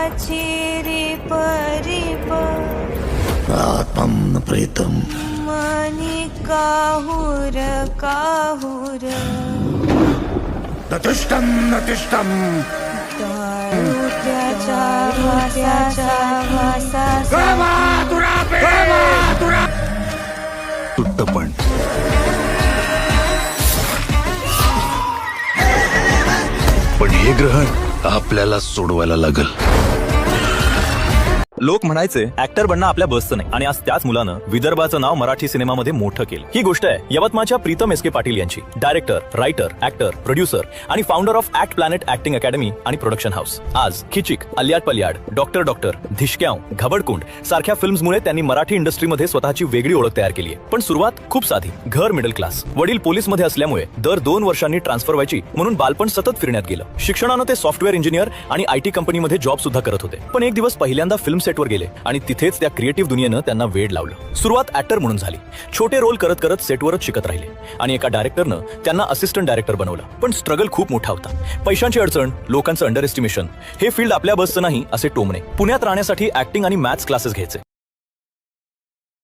रिप रिप आत्मं प्रीतम मनी काहुर काहुर नतिष्ठम नतिष्ठम दारुत्याच्या वासा तुट्टपण पण हे ग्रहण आपल्याला सोडवायला लागल. लोक म्हणायचे ऍक्टर बनणं आपल्या बसचं नाही, आणि आज त्याच मुलानं विदर्भाचं नाव मराठी सिनेमामध्ये मोठं केलं. ही गोष्ट आहे यवतमाळच्या प्रीतम एस के पाटील यांची. डायरेक्टर, रायटर, ऍक्टर, प्रोड्युसर आणि founder of act planet acting academy आणि प्रोडक्शन हाऊस. आज खिचिक, अलियाड पलियाड, डॉक्टर, धिशक्याव, घबडकुंड सारख्या फिल्म्समुळे त्यांनी मराठी इंडस्ट्रीमध्ये स्वतःची वेगळी ओळख तयार केली आहे. पण सुरुवात खूप साधी. घर मिडल क्लास. वडील पोलीसमध्ये असल्यामुळे दर 2 वर्षांनी ट्रान्सफर व्हायची, म्हणून बालपण सतत फिरण्यात गेलं. शिक्षणानं ते सॉफ्टवेअर इंजिनियर आणि IT कंपनीमध्ये जॉब सुद्धा करत होते. पण एक दिवस पहिल्यांदा फिल्म सेटवर गेले आणि तिथेच त्या क्रिएटिव्ह दुनियेनं त्यांना वेड लावलं. सुरुवात ऍक्टर म्हणून झाली. छोटे रोल करत करत सेटवरच शिकत राहिले आणि एका डायरेक्टरनं त्यांना असिस्टंट डायरेक्टर बनवलं. पण स्ट्रगल खूप मोठा होता. पैशांची अडचण, लोकांचं अंडर एस्टिमेशन, हे फील्ड आपल्या बसचं नाही असे टोमणे. पुण्यात राहण्यासाठी ऍक्टिंग आणि मॅथ्स क्लासेस घ्यायचे.